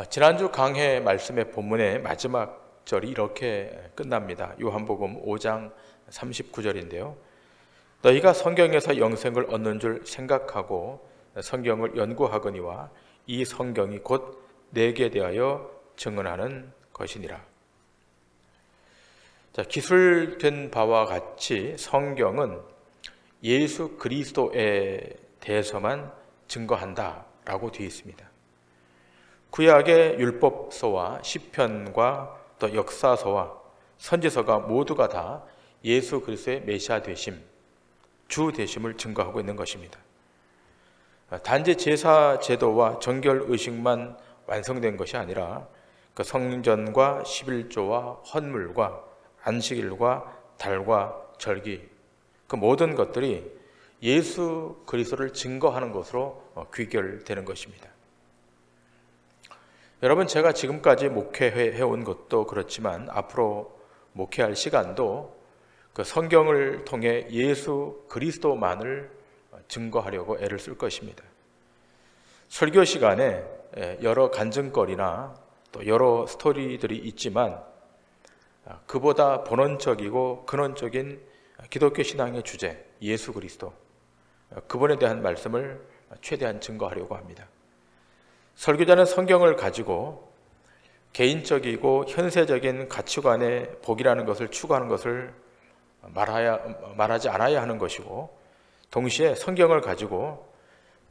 지난주 강해 말씀의 본문의 마지막 절이 이렇게 끝납니다. 요한복음 5장 39절인데요. 너희가 성경에서 영생을 얻는 줄 생각하고 성경을 연구하거니와 이 성경이 곧 내게 대하여 증언하는 것이니라. 자, 기술된 바와 같이 성경은 예수 그리스도에 대해서만 증거한다라고 되어 있습니다. 구약의 율법서와 시편과 또 역사서와 선지서가 모두가 다 예수 그리스도의 메시아 되심, 주 되심을 증거하고 있는 것입니다. 단지 제사 제도와 정결 의식만 완성된 것이 아니라 그 성전과 11조와 헌물과 안식일과 달과 절기, 그 모든 것들이 예수 그리스도를 증거하는 것으로 귀결되는 것입니다. 여러분, 제가 지금까지 목회해온 것도 그렇지만 앞으로 목회할 시간도 그 성경을 통해 예수 그리스도만을 증거하려고 애를 쓸 것입니다. 설교 시간에 여러 간증거리나 또 여러 스토리들이 있지만 그보다 본원적이고 근원적인 기독교 신앙의 주제, 예수 그리스도, 그분에 대한 말씀을 최대한 증거하려고 합니다. 설교자는 성경을 가지고 개인적이고 현세적인 가치관의 복이라는 것을 추구하는 것을 말하지 않아야 하는 것이고, 동시에 성경을 가지고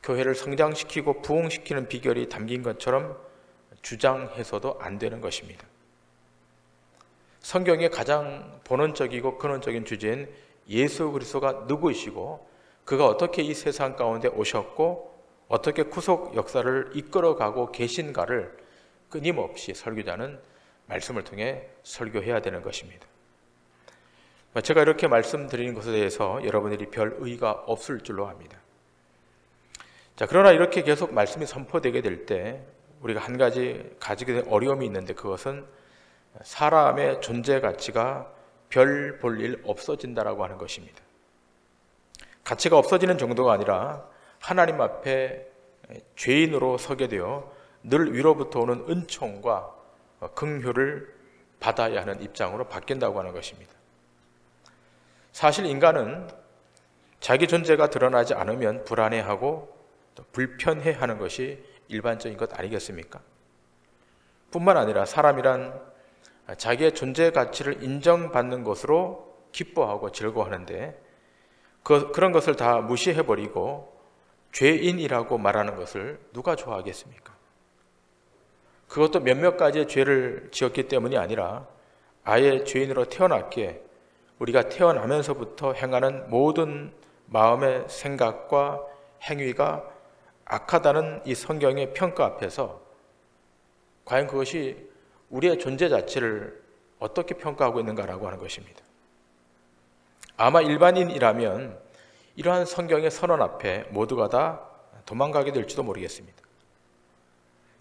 교회를 성장시키고 부흥시키는 비결이 담긴 것처럼 주장해서도 안 되는 것입니다. 성경의 가장 본원적이고 근원적인 주제인 예수 그리스도가 누구이시고 그가 어떻게 이 세상 가운데 오셨고 어떻게 구속 역사를 이끌어가고 계신가를 끊임없이 설교자는 말씀을 통해 설교해야 되는 것입니다. 제가 이렇게 말씀드리는 것에 대해서 여러분들이 별 의의가 없을 줄로 압니다. 자, 그러나 이렇게 계속 말씀이 선포되게 될 때 우리가 한 가지 가지게 된 어려움이 있는데, 그것은 사람의 존재 가치가 별 볼 일 없어진다라고 하는 것입니다. 가치가 없어지는 정도가 아니라 하나님 앞에 죄인으로 서게 되어 늘 위로부터 오는 은총과 긍휼을 받아야 하는 입장으로 바뀐다고 하는 것입니다. 사실 인간은 자기 존재가 드러나지 않으면 불안해하고 또 불편해하는 것이 일반적인 것 아니겠습니까? 뿐만 아니라 사람이란 자기의 존재 가치를 인정받는 것으로 기뻐하고 즐거워하는데 그런 것을 다 무시해버리고 죄인이라고 말하는 것을 누가 좋아하겠습니까? 그것도 몇몇 가지의 죄를 지었기 때문이 아니라 아예 죄인으로 태어났기에 우리가 태어나면서부터 행하는 모든 마음의 생각과 행위가 악하다는 이 성경의 평가 앞에서 과연 그것이 우리의 존재 자체를 어떻게 평가하고 있는가라고 하는 것입니다. 아마 일반인이라면 이러한 성경의 선언 앞에 모두가 다 도망가게 될지도 모르겠습니다.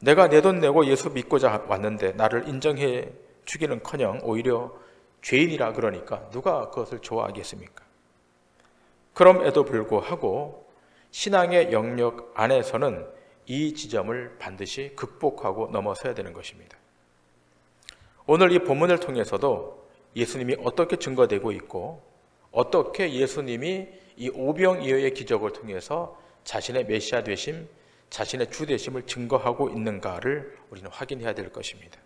내가 내 돈 내고 예수 믿고자 왔는데 나를 인정해 주기는커녕 오히려 죄인이라 그러니까 누가 그것을 좋아하겠습니까? 그럼에도 불구하고 신앙의 영역 안에서는 이 지점을 반드시 극복하고 넘어서야 되는 것입니다. 오늘 이 본문을 통해서도 예수님이 어떻게 증거되고 있고 어떻게 예수님이 이 오병이어의 기적을 통해서 자신의 메시아 되심, 자신의 주 되심을 증거하고 있는가를 우리는 확인해야 될 것입니다.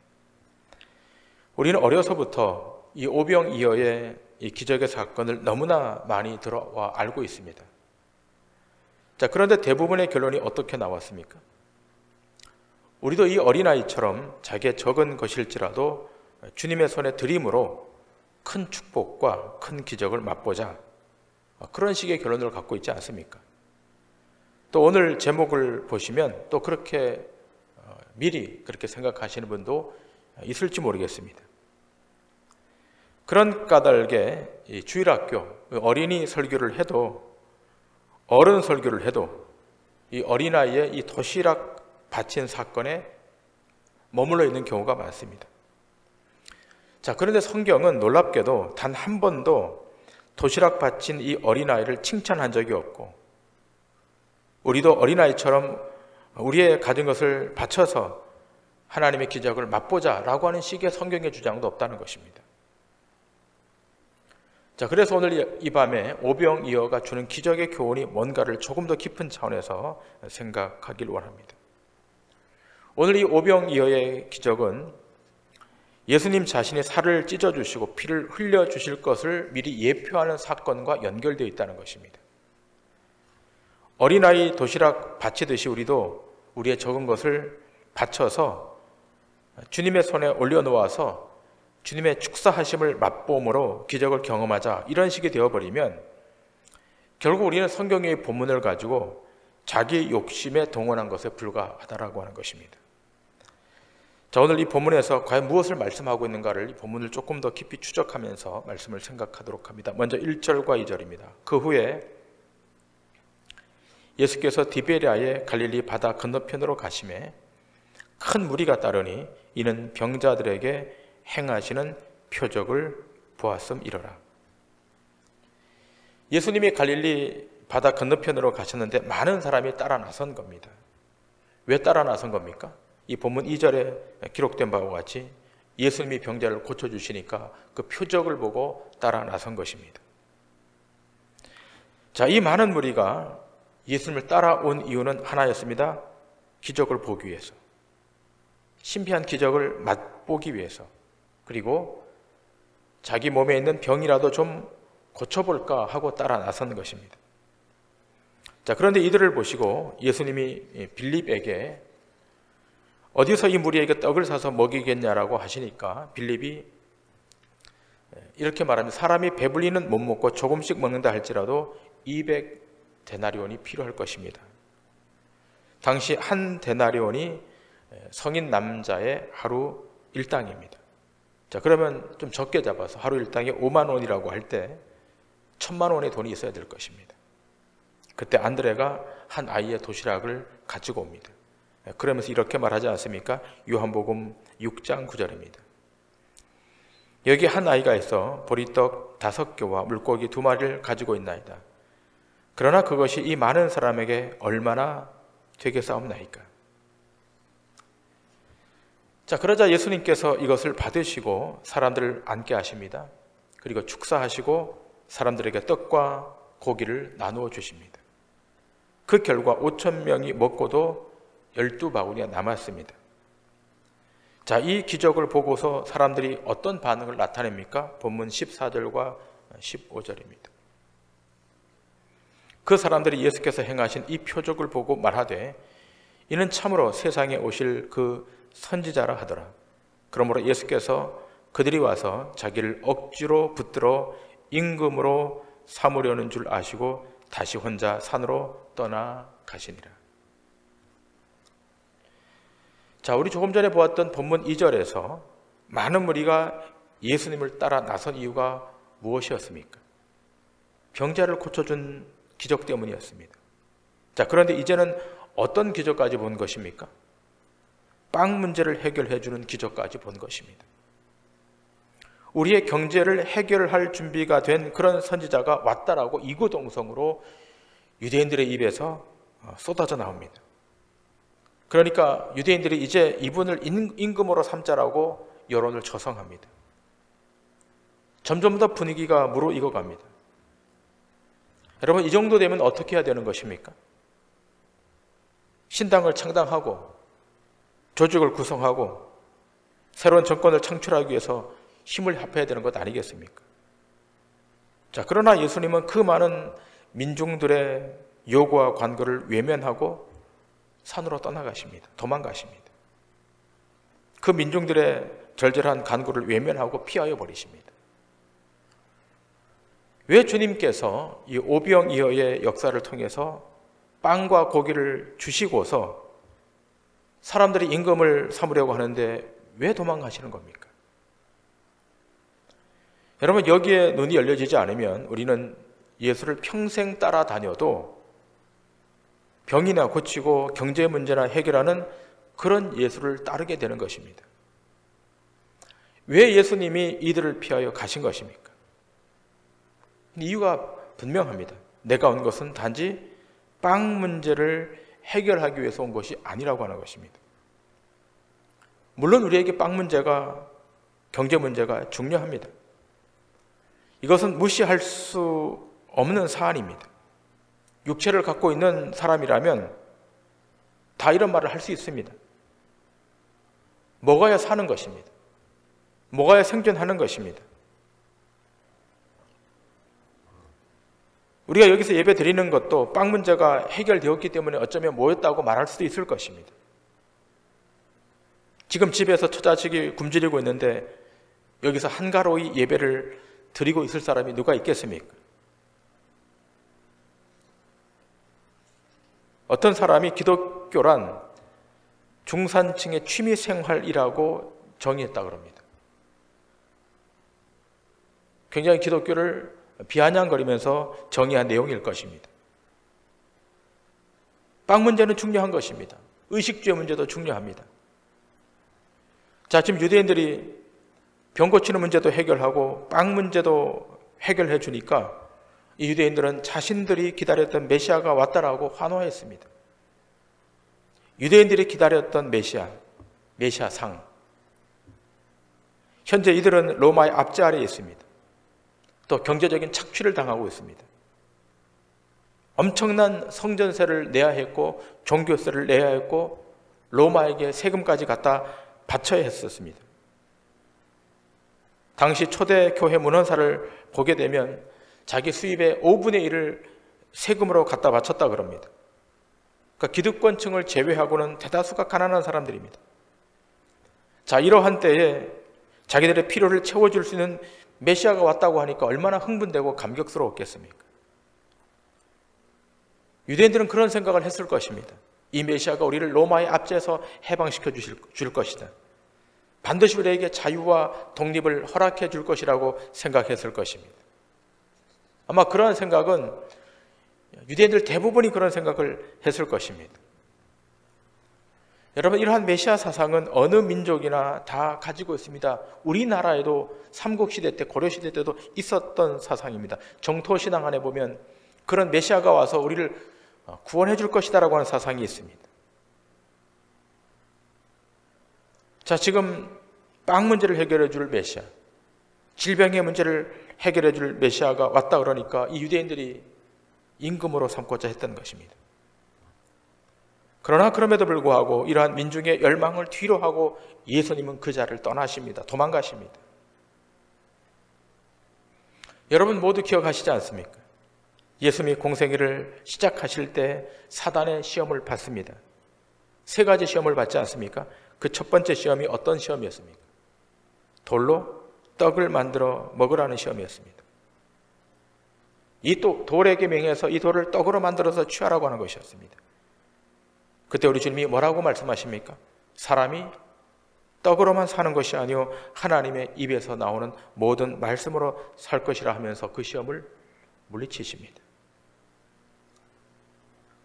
우리는 어려서부터 이 오병이어의 이 기적의 사건을 너무나 많이 들어와 알고 있습니다. 자, 그런데 대부분의 결론이 어떻게 나왔습니까? 우리도 이 어린아이처럼 자기의 적은 것일지라도 주님의 손에 드림으로 큰 축복과 큰 기적을 맛보자, 그런 식의 결론을 갖고 있지 않습니까? 또 오늘 제목을 보시면 또 그렇게 미리 그렇게 생각하시는 분도 있을지 모르겠습니다. 그런 까닭에 이 주일학교 어린이 설교를 해도 어른 설교를 해도 이 어린아이의 이 도시락 바친 사건에 머물러 있는 경우가 많습니다. 자, 그런데 성경은 놀랍게도 단 한 번도 도시락 바친 이 어린아이를 칭찬한 적이 없고, 우리도 어린아이처럼 우리의 가진 것을 바쳐서 하나님의 기적을 맛보자라고 하는 식의 성경의 주장도 없다는 것입니다. 자, 그래서 오늘 이 밤에 오병이어가 주는 기적의 교훈이 뭔가를 조금 더 깊은 차원에서 생각하길 원합니다. 오늘 이 오병이어의 기적은 예수님 자신이 살을 찢어주시고 피를 흘려주실 것을 미리 예표하는 사건과 연결되어 있다는 것입니다. 어린아이 도시락 바치듯이 우리도 우리의 적은 것을 바쳐서 주님의 손에 올려놓아서 주님의 축사하심을 맛보므로 기적을 경험하자, 이런 식이 되어버리면 결국 우리는 성경의 본문을 가지고 자기 욕심에 동원한 것에 불과하다라고 하는 것입니다. 자, 오늘 이 본문에서 과연 무엇을 말씀하고 있는가를 이 본문을 조금 더 깊이 추적하면서 말씀을 생각하도록 합니다. 먼저 1절과 2절입니다. 그 후에 예수께서 디베랴의 갈릴리 바다 건너편으로 가시매 큰 무리가 따르니 이는 병자들에게 행하시는 표적을 보았음이러라. 예수님이 갈릴리 바다 건너편으로 가셨는데 많은 사람이 따라 나선 겁니다. 왜 따라 나선 겁니까? 이 본문 2절에 기록된 바와 같이 예수님이 병자를 고쳐주시니까 그 표적을 보고 따라 나선 것입니다. 자, 이 많은 무리가 예수님을 따라온 이유는 하나였습니다. 기적을 보기 위해서, 신비한 기적을 맛보기 위해서, 그리고 자기 몸에 있는 병이라도 좀 고쳐볼까 하고 따라 나선 것입니다. 자, 그런데 이들을 보시고 예수님이 빌립에게 어디서 이 무리에게 떡을 사서 먹이겠냐라고 하시니까 빌립이 이렇게 말합니다. 사람이 배불리는 못 먹고 조금씩 먹는다 할지라도 200데나리온이 필요할 것입니다. 당시 한 데나리온이 성인 남자의 하루 일당입니다. 자, 그러면 좀 적게 잡아서 하루 일당이 5만 원이라고 할 때 1,000만 원의 돈이 있어야 될 것입니다. 그때 안드레가 한 아이의 도시락을 가지고 옵니다. 그러면서 이렇게 말하지 않습니까? 요한복음 6장 9절입니다. 여기 한 아이가 있어 보리떡 5개와 물고기 2마리를 가지고 있나이다. 그러나 그것이 이 많은 사람에게 얼마나 되겠사옵나이까? 자, 그러자 예수님께서 이것을 받으시고 사람들을 앉게 하십니다. 그리고 축사하시고 사람들에게 떡과 고기를 나누어 주십니다. 그 결과 5,000명이 먹고도 12바구니가 남았습니다. 자, 이 기적을 보고서 사람들이 어떤 반응을 나타냅니까? 본문 14절과 15절입니다. 그 사람들이 예수께서 행하신 이 표적을 보고 말하되 이는 참으로 세상에 오실 그 선지자라 하더라. 그러므로 예수께서 그들이 와서 자기를 억지로 붙들어 임금으로 삼으려는 줄 아시고 다시 혼자 산으로 떠나가시니라. 자, 우리 조금 전에 보았던 본문 2절에서 많은 무리가 예수님을 따라 나선 이유가 무엇이었습니까? 병자를 고쳐준 기적 때문이었습니다. 자, 그런데 이제는 어떤 기적까지 본 것입니까? 빵 문제를 해결해 주는 기적까지 본 것입니다. 우리의 경제를 해결할 준비가 된 그런 선지자가 왔다라고 이구동성으로 유대인들의 입에서 쏟아져 나옵니다. 그러니까 유대인들이 이제 이분을 임금으로 삼자라고 여론을 조성합니다. 점점 더 분위기가 무르익어갑니다. 여러분, 이 정도 되면 어떻게 해야 되는 것입니까? 신당을 창당하고 조직을 구성하고 새로운 정권을 창출하기 위해서 힘을 합해야 되는 것 아니겠습니까? 자, 그러나 예수님은 그 많은 민중들의 요구와 관거를 외면하고 산으로 떠나가십니다. 도망가십니다. 그 민중들의 절절한 간구를 외면하고 피하여 버리십니다. 왜 주님께서 이 오병이어의 역사를 통해서 빵과 고기를 주시고서 사람들이 임금을 삼으려고 하는데 왜 도망가시는 겁니까? 여러분, 여기에 눈이 열려지지 않으면 우리는 예수를 평생 따라다녀도 병이나 고치고 경제 문제나 해결하는 그런 예수를 따르게 되는 것입니다. 왜 예수님이 이들을 피하여 가신 것입니까? 이유가 분명합니다. 내가 온 것은 단지 빵 문제를 해결하기 위해서 온 것이 아니라고 하는 것입니다. 물론 우리에게 빵 문제가, 경제 문제가 중요합니다. 이것은 무시할 수 없는 사안입니다. 육체를 갖고 있는 사람이라면 다 이런 말을 할 수 있습니다. 먹어야 사는 것입니다. 먹어야 생존하는 것입니다. 우리가 여기서 예배 드리는 것도 빵 문제가 해결되었기 때문에 어쩌면 모였다고 말할 수도 있을 것입니다. 지금 집에서 처자식이 굶주리고 있는데 여기서 한가로이 예배를 드리고 있을 사람이 누가 있겠습니까? 어떤 사람이 기독교란 중산층의 취미생활이라고 정의했다 그럽니다. 굉장히 기독교를 비아냥거리면서 정의한 내용일 것입니다. 빵 문제는 중요한 것입니다. 의식주의 문제도 중요합니다. 자, 지금 유대인들이 병 고치는 문제도 해결하고 빵 문제도 해결해 주니까 이 유대인들은 자신들이 기다렸던 메시아가 왔다라고 환호했습니다. 유대인들이 기다렸던 메시아상. 현재 이들은 로마의 압제 아래에 있습니다. 또 경제적인 착취를 당하고 있습니다. 엄청난 성전세를 내야 했고 종교세를 내야 했고 로마에게 세금까지 갖다 바쳐야 했었습니다. 당시 초대 교회 문헌사를 보게 되면 자기 수입의 5분의 1을 세금으로 갖다 바쳤다 그럽니다. 그러니까 기득권층을 제외하고는 대다수가 가난한 사람들입니다. 자, 이러한 때에 자기들의 필요를 채워줄 수 있는 메시아가 왔다고 하니까 얼마나 흥분되고 감격스러웠겠습니까? 유대인들은 그런 생각을 했을 것입니다. 이 메시아가 우리를 로마의 압제에서 해방시켜 줄 것이다. 반드시 우리에게 자유와 독립을 허락해 줄 것이라고 생각했을 것입니다. 아마 그러한 생각은 유대인들 대부분이 그런 생각을 했을 것입니다. 여러분, 이러한 메시아 사상은 어느 민족이나 다 가지고 있습니다. 우리나라에도 삼국시대 때, 고려시대 때도 있었던 사상입니다. 정토신앙 안에 보면 그런 메시아가 와서 우리를 구원해 줄 것이다라고 하는 사상이 있습니다. 자, 지금 빵 문제를 해결해 줄 메시아, 질병의 문제를 해결해 줄 메시아가 왔다 그러니까 이 유대인들이 임금으로 삼고자 했던 것입니다. 그러나 그럼에도 불구하고 이러한 민중의 열망을 뒤로 하고 예수님은 그 자리를 떠나십니다. 도망가십니다. 여러분 모두 기억하시지 않습니까? 예수님이 공생애를 시작하실 때 사단의 시험을 받습니다. 3가지 시험을 받지 않습니까? 그 첫 번째 시험이 어떤 시험이었습니까? 돌로 떡을 만들어 먹으라는 시험이었습니다. 이 돌에게 명해서 이 돌을 떡으로 만들어서 취하라고 하는 것이었습니다. 그때 우리 주님이 뭐라고 말씀하십니까? 사람이 떡으로만 사는 것이 아니요 하나님의 입에서 나오는 모든 말씀으로 살 것이라 하면서 그 시험을 물리치십니다.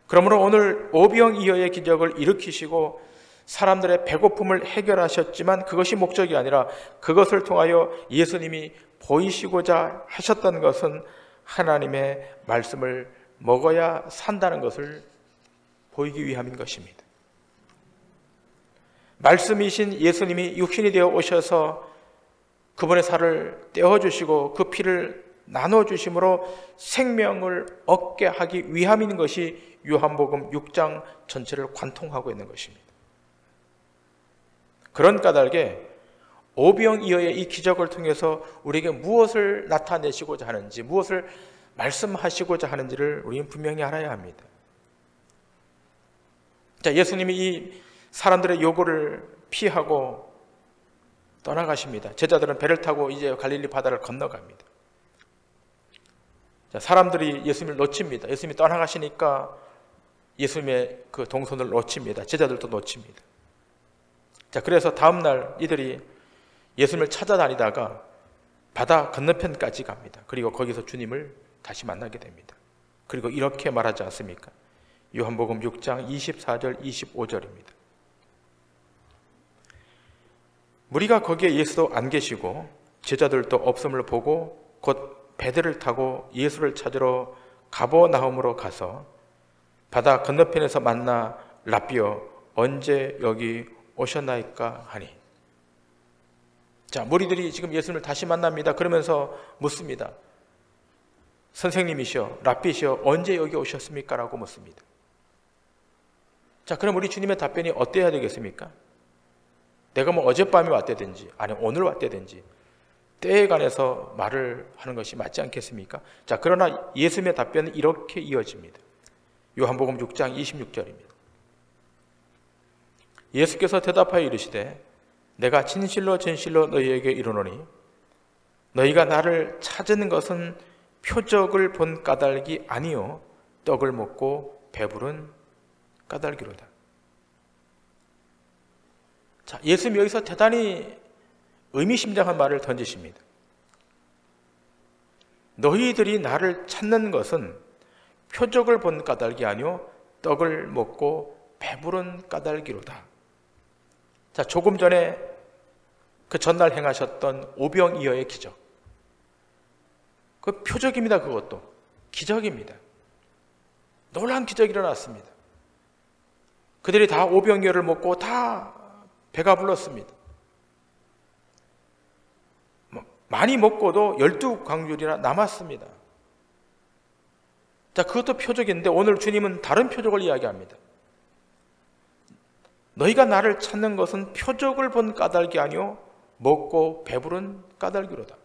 그러므로 오늘 오병이어의 기적을 일으키시고 사람들의 배고픔을 해결하셨지만 그것이 목적이 아니라 그것을 통하여 예수님이 보이시고자 하셨던 것은 하나님의 말씀을 먹어야 산다는 것을 보이기 위함인 것입니다. 말씀이신 예수님이 육신이 되어 오셔서 그분의 살을 떼어주시고 그 피를 나눠주심으로 생명을 얻게 하기 위함인 것이 요한복음 6장 전체를 관통하고 있는 것입니다. 그런 까닭에 오병이어의 이 기적을 통해서 우리에게 무엇을 나타내시고자 하는지, 무엇을 말씀하시고자 하는지를 우리는 분명히 알아야 합니다. 자, 예수님이 이 사람들의 요구를 피하고 떠나가십니다. 제자들은 배를 타고 이제 갈릴리 바다를 건너갑니다. 자, 사람들이 예수님을 놓칩니다. 예수님이 떠나가시니까 예수님의 그 동선을 놓칩니다. 제자들도 놓칩니다. 자, 그래서 다음날 이들이 예수님을 찾아다니다가 바다 건너편까지 갑니다. 그리고 거기서 주님을 다시 만나게 됩니다. 그리고 이렇게 말하지 않습니까? 요한복음 6장 24절 25절입니다. 무리가 거기에 예수도 안 계시고 제자들도 없음을 보고 곧 배들을 타고 예수를 찾으러 가버나움으로 가서 바다 건너편에서 만나 라삐어 언제 여기 오셨나이까 하니. 자, 무리들이 지금 예수님을 다시 만납니다. 그러면서 묻습니다. 선생님이시여, 랍비시여, 언제 여기 오셨습니까? 라고 묻습니다. 자, 그럼 우리 주님의 답변이 어때야 되겠습니까? 내가 뭐 어젯밤에 왔다든지 아니면 오늘 왔다든지 때에 관해서 말을 하는 것이 맞지 않겠습니까? 자, 그러나 예수님의 답변은 이렇게 이어집니다. 요한복음 6장 26절입니다. 예수께서 대답하여 이르시되 내가 진실로 진실로 너희에게 이르노니 너희가 나를 찾은 것은 표적을 본 까닭이 아니요 떡을 먹고 배부른 까닭이로다. 자, 예수님이 여기서 대단히 의미심장한 말을 던지십니다. 너희들이 나를 찾는 것은 표적을 본 까닭이 아니요 떡을 먹고 배부른 까닭이로다. 자, 조금 전에 그 전날 행하셨던 오병이어의 기적, 그 표적입니다. 그것도 기적입니다. 놀라운 기적이 일어났습니다. 그들이 다 오병이어를 먹고 다 배가 불렀습니다. 많이 먹고도 12광줄이나 남았습니다. 자, 그것도 표적인데 오늘 주님은 다른 표적을 이야기합니다. 너희가 나를 찾는 것은 표적을 본 까닭이 아니요 먹고 배부른 까닭이로다.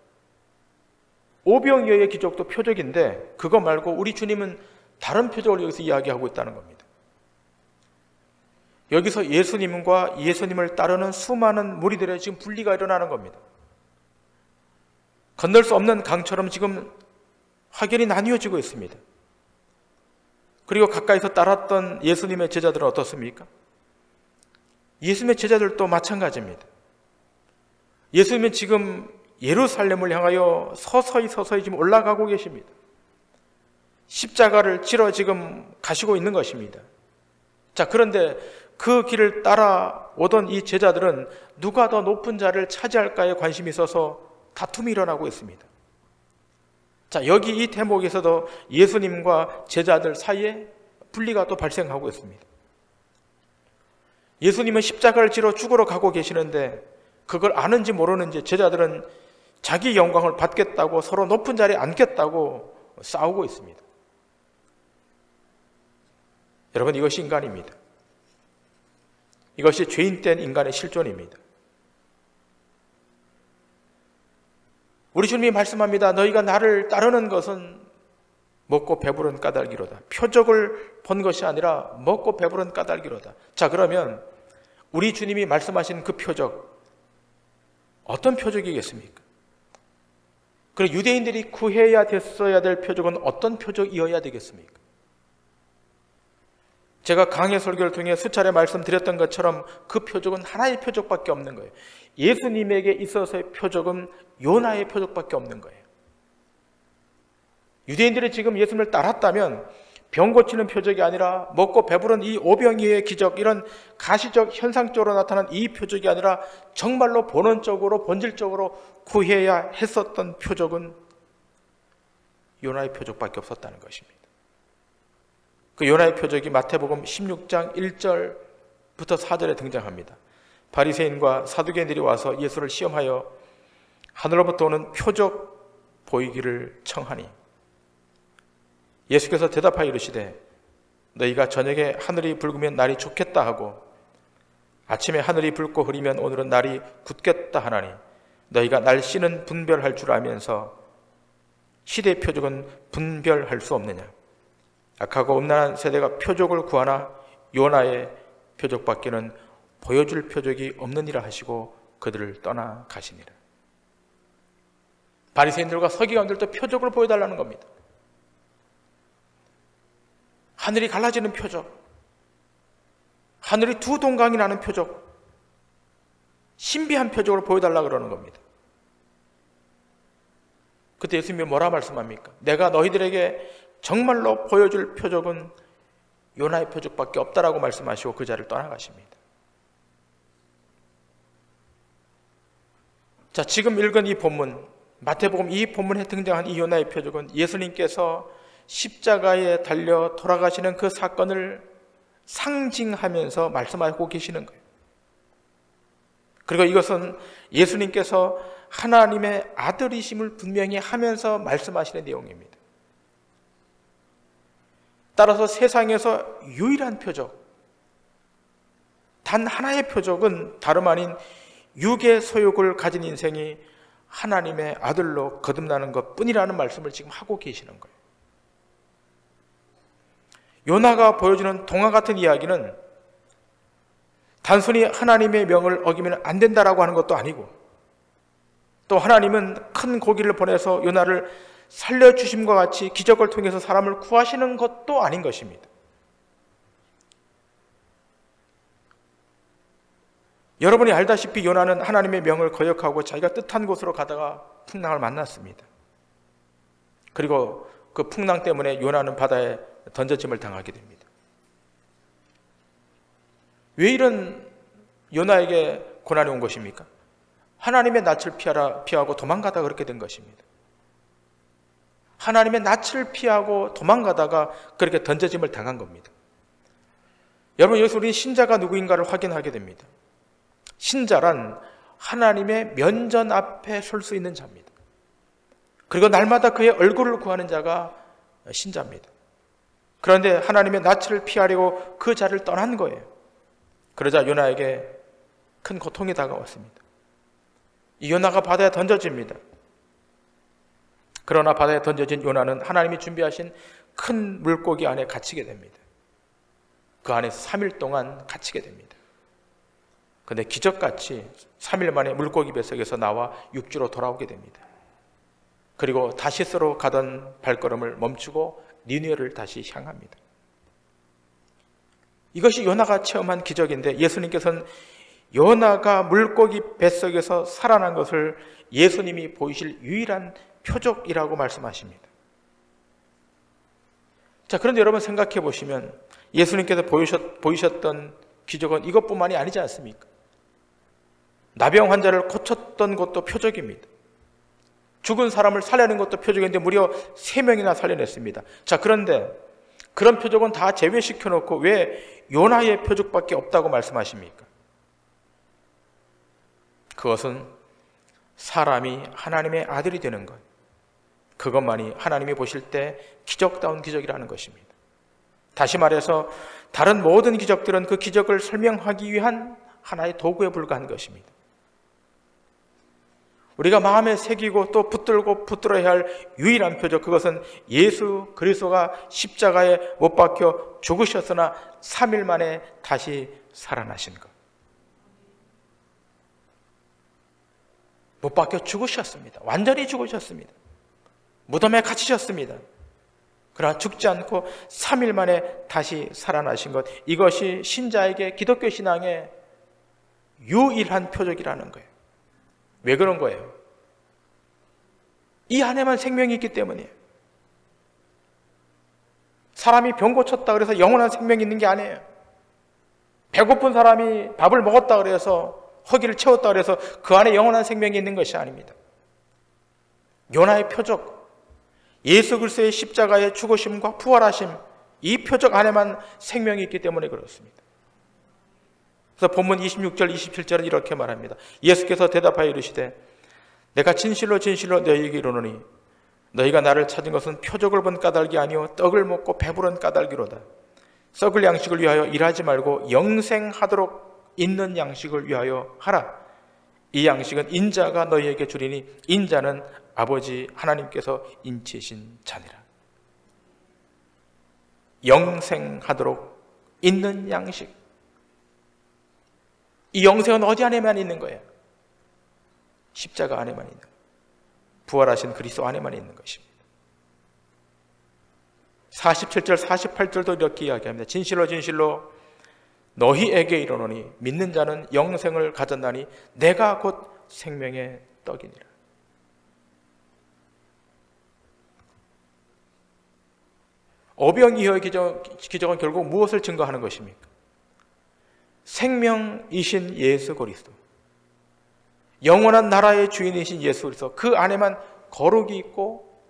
오병이어의 기적도 표적인데 그거 말고 우리 주님은 다른 표적을 여기서 이야기하고 있다는 겁니다. 여기서 예수님과 예수님을 따르는 수많은 무리들의 지금 분리가 일어나는 겁니다. 건널 수 없는 강처럼 지금 확연히 나뉘어지고 있습니다. 그리고 가까이서 따랐던 예수님의 제자들은 어떻습니까? 예수님의 제자들도 마찬가지입니다. 예수님은 지금 예루살렘을 향하여 서서히 지금 올라가고 계십니다. 십자가를 지러 지금 가시고 있는 것입니다. 자, 그런데 그 길을 따라오던 이 제자들은 누가 더 높은 자를 차지할까에 관심이 있어서 다툼이 일어나고 있습니다. 자, 여기 이 대목에서도 예수님과 제자들 사이에 분리가 또 발생하고 있습니다. 예수님은 십자가를 지러 죽으러 가고 계시는데 그걸 아는지 모르는지 제자들은 자기 영광을 받겠다고 서로 높은 자리에 앉겠다고 싸우고 있습니다. 여러분, 이것이 인간입니다. 이것이 죄인된 인간의 실존입니다. 우리 주님이 말씀합니다. 너희가 나를 따르는 것은 먹고 배부른 까닭이로다. 표적을 본 것이 아니라 먹고 배부른 까닭이로다. 자, 그러면 우리 주님이 말씀하신 그 표적, 어떤 표적이겠습니까? 그리고 유대인들이 구해야 됐어야 될 표적은 어떤 표적이어야 되겠습니까? 제가 강해 설교를 통해 수차례 말씀드렸던 것처럼 그 표적은 하나의 표적밖에 없는 거예요. 예수님에게 있어서의 표적은 요나의 표적밖에 없는 거예요. 유대인들이 지금 예수님을 따랐다면 병 고치는 표적이 아니라 먹고 배부른 이 오병이어의 기적, 이런 가시적 현상적으로 나타난 이 표적이 아니라 정말로 본원적으로 본질적으로 구해야 했었던 표적은 요나의 표적밖에 없었다는 것입니다. 그 요나의 표적이 마태복음 16장 1절부터 4절에 등장합니다. 바리새인과 사두개인들이 와서 예수를 시험하여 하늘로부터 오는 표적 보이기를 청하니 예수께서 대답하여 이르시되 너희가 저녁에 하늘이 붉으면 날이 좋겠다 하고 아침에 하늘이 붉고 흐리면 오늘은 날이 굳겠다 하나니 너희가 날씨는 분별할 줄 알면서 시대의 표적은 분별할 수 없느냐. 악하고 음란한 세대가 표적을 구하나 요나의 표적밖에는 보여줄 표적이 없느니라 하시고 그들을 떠나 가시니라. 바리새인들과 서기관들도 표적을 보여달라는 겁니다. 하늘이 갈라지는 표적, 하늘이 두 동강이 나는 표적, 신비한 표적을 보여달라 그러는 겁니다. 그때 예수님이 뭐라 말씀합니까? 내가 너희들에게 정말로 보여줄 표적은 요나의 표적밖에 없다라고 말씀하시고 그 자리를 떠나가십니다. 자, 지금 읽은 이 본문, 마태복음 이 본문에 등장한 이 요나의 표적은 예수님께서 십자가에 달려 돌아가시는 그 사건을 상징하면서 말씀하고 계시는 거예요. 그리고 이것은 예수님께서 하나님의 아들이심을 분명히 하면서 말씀하시는 내용입니다. 따라서 세상에서 유일한 표적, 단 하나의 표적은 다름 아닌 육의 소욕을 가진 인생이 하나님의 아들로 거듭나는 것뿐이라는 말씀을 지금 하고 계시는 거예요. 요나가 보여주는 동화 같은 이야기는 단순히 하나님의 명을 어기면 안 된다라고 하는 것도 아니고, 또 하나님은 큰 고기를 보내서 요나를 살려주심과 같이 기적을 통해서 사람을 구하시는 것도 아닌 것입니다. 여러분이 알다시피 요나는 하나님의 명을 거역하고 자기가 뜻한 곳으로 가다가 풍랑을 만났습니다. 그리고 그 풍랑 때문에 요나는 바다에 던져짐을 당하게 됩니다. 왜 이런 요나에게 고난이 온 것입니까? 하나님의 낯을 피하고 도망가다가 그렇게 된 것입니다. 하나님의 낯을 피하고 도망가다가 그렇게 던져짐을 당한 겁니다. 여러분, 여기서 우리 신자가 누구인가를 확인하게 됩니다. 신자란 하나님의 면전 앞에 설 수 있는 자입니다. 그리고 날마다 그의 얼굴을 구하는 자가 신자입니다. 그런데 하나님의 낯을 피하려고 그 자를 떠난 거예요. 그러자 요나에게 큰 고통이 다가왔습니다. 이 요나가 바다에 던져집니다. 그러나 바다에 던져진 요나는 하나님이 준비하신 큰 물고기 안에 갇히게 됩니다. 그 안에서 3일 동안 갇히게 됩니다. 그런데 기적같이 3일 만에 물고기 뱃속에서 나와 육지로 돌아오게 됩니다. 그리고 다시스로 가던 발걸음을 멈추고 니느웨를 다시 향합니다. 이것이 요나가 체험한 기적인데, 예수님께서는 요나가 물고기 뱃속에서 살아난 것을 예수님이 보이실 유일한 표적이라고 말씀하십니다. 자, 그런데 여러분 생각해 보시면 예수님께서 보이셨던 기적은 이것뿐만이 아니지 않습니까? 나병 환자를 고쳤던 것도 표적입니다. 죽은 사람을 살려낸 것도 표적인데 무려 3명이나 살려냈습니다. 자, 그런데 그런 표적은 다 제외시켜 놓고 왜 요나의 표적밖에 없다고 말씀하십니까? 그것은 사람이 하나님의 아들이 되는 것, 그것만이 하나님이 보실 때 기적다운 기적이라는 것입니다. 다시 말해서 다른 모든 기적들은 그 기적을 설명하기 위한 하나의 도구에 불과한 것입니다. 우리가 마음에 새기고 또 붙들고 붙들어야 할 유일한 표적, 그것은 예수 그리스도가 십자가에 못 박혀 죽으셨으나 3일 만에 다시 살아나신 것. 못 박혀 죽으셨습니다. 완전히 죽으셨습니다. 무덤에 갇히셨습니다. 그러나 죽지 않고 3일 만에 다시 살아나신 것, 이것이 신자에게 기독교 신앙의 유일한 표적이라는 거예요. 왜 그런 거예요? 이 안에만 생명이 있기 때문이에요. 사람이 병 고쳤다 그래서 영원한 생명이 있는 게 아니에요. 배고픈 사람이 밥을 먹었다 그래서, 허기를 채웠다 그래서 그 안에 영원한 생명이 있는 것이 아닙니다. 요나의 표적, 예수 그리스도의 십자가의 죽으심과 부활하심, 이 표적 안에만 생명이 있기 때문에 그렇습니다. 그래서 본문 26절 27절은 이렇게 말합니다. 예수께서 대답하여 이르시되 내가 진실로 진실로 너희에게 이르노니 너희가 나를 찾은 것은 표적을 본 까닭이 아니요 떡을 먹고 배부른 까닭이로다. 썩을 양식을 위하여 일하지 말고 영생하도록 있는 양식을 위하여 하라. 이 양식은 인자가 너희에게 주리니 인자는 아버지 하나님께서 인치신 자니라. 영생하도록 있는 양식. 이 영생은 어디 안에만 있는 거예요? 십자가 안에만 있는 거예요. 부활하신 그리스도 안에만 있는 것입니다. 47절 48절도 이렇게 이야기합니다. 진실로 진실로 너희에게 이르노니 믿는 자는 영생을 가졌나니 내가 곧 생명의 떡이니라. 오병이어의 기적은 결국 무엇을 증거하는 것입니까? 생명이신 예수 그리스도, 영원한 나라의 주인이신 예수 그리스도, 그 안에만 거룩이 있고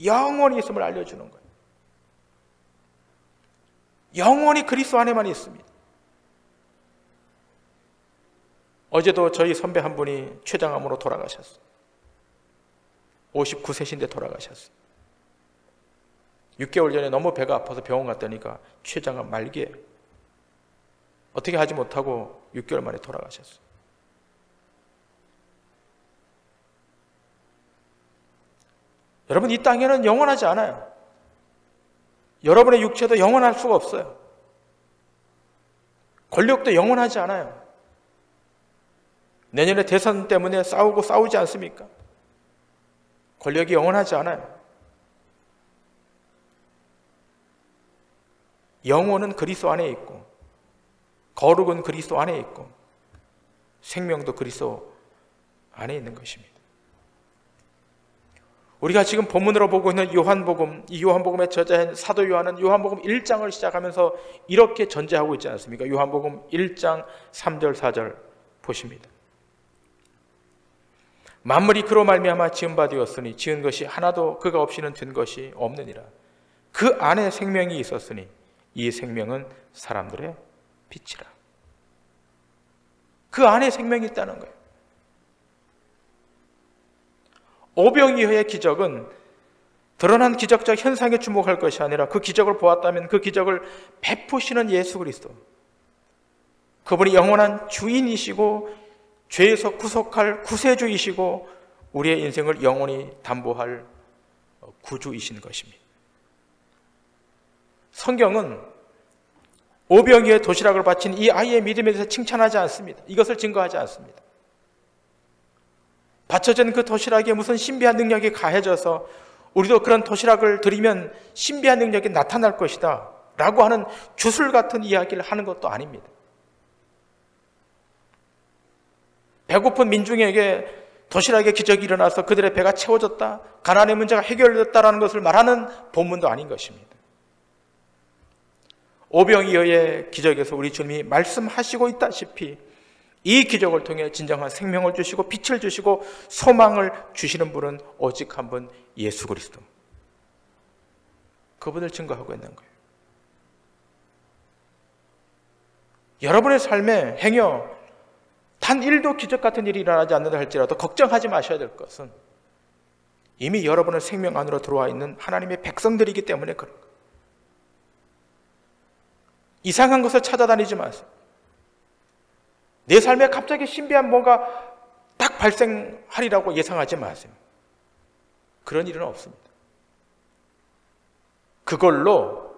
영원히 있음을 알려주는 거예요. 영원히 그리스도 안에만 있습니다. 어제도 저희 선배 한 분이 췌장암으로 돌아가셨어요. 59세신데 돌아가셨어요. 6개월 전에 너무 배가 아파서 병원 갔더니까 췌장암 말기에 어떻게 하지 못하고 6개월 만에 돌아가셨어요. 여러분, 이 땅에는 영원하지 않아요. 여러분의 육체도 영원할 수가 없어요. 권력도 영원하지 않아요. 내년에 대선 때문에 싸우지 않습니까? 권력이 영원하지 않아요. 영혼은 그리스도 안에 있고, 거룩은 그리스도 안에 있고, 생명도 그리스도 안에 있는 것입니다. 우리가 지금 본문으로 보고 있는 요한복음, 이 요한복음의 저자인 사도 요한은 요한복음 1장을 시작하면서 이렇게 전제하고 있지 않습니까? 요한복음 1장 3절 4절 보십니다. 만물이 그로 말미암아 지은 바 되었으니 지은 것이 하나도 그가 없이는 된 것이 없느니라. 그 안에 생명이 있었으니 이 생명은 사람들의 빛이라. 그 안에 생명이 있다는 거예요. 오병이어의 기적은 드러난 기적적 현상에 주목할 것이 아니라 그 기적을 보았다면 그 기적을 베푸시는 예수 그리스도, 그분이 영원한 주인이시고 죄에서 구속할 구세주이시고 우리의 인생을 영원히 담보할 구주이신 것입니다. 성경은 오병이어의 도시락을 바친 이 아이의 믿음에 대해서 칭찬하지 않습니다. 이것을 증거하지 않습니다. 바쳐진 그 도시락에 무슨 신비한 능력이 가해져서 우리도 그런 도시락을 드리면 신비한 능력이 나타날 것이다 라고 하는 주술 같은 이야기를 하는 것도 아닙니다. 배고픈 민중에게 도시락의 기적이 일어나서 그들의 배가 채워졌다, 가난의 문제가 해결됐다라는 것을 말하는 본문도 아닌 것입니다. 오병이어의 기적에서 우리 주님이 말씀하시고 있다시피 이 기적을 통해 진정한 생명을 주시고 빛을 주시고 소망을 주시는 분은 오직 한 분, 예수 그리스도. 그분을 증거하고 있는 거예요. 여러분의 삶에 행여 단 1도 기적 같은 일이 일어나지 않는다 할지라도 걱정하지 마셔야 될 것은 이미 여러분의 생명 안으로 들어와 있는 하나님의 백성들이기 때문에 그런 거예요. 이상한 것을 찾아다니지 마세요. 내 삶에 갑자기 신비한 뭔가 딱 발생하리라고 예상하지 마세요. 그런 일은 없습니다. 그걸로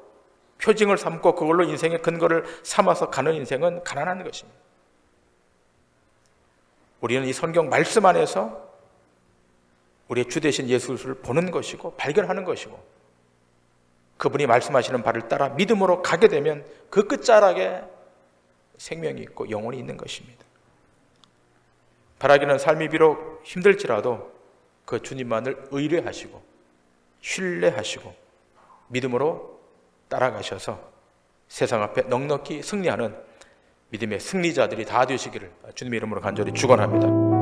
표징을 삼고 그걸로 인생의 근거를 삼아서 가는 인생은 가난한 것입니다. 우리는 이 성경 말씀 안에서 우리의 주 되신 예수를 보는 것이고 발견하는 것이고 그분이 말씀하시는 바를 따라 믿음으로 가게 되면 그 끝자락에 생명이 있고 영혼이 있는 것입니다. 바라기는 삶이 비록 힘들지라도 그 주님만을 의뢰하시고 신뢰하시고 믿음으로 따라가셔서 세상 앞에 넉넉히 승리하는 믿음의 승리자들이 다 되시기를 주님의 이름으로 간절히 축원합니다.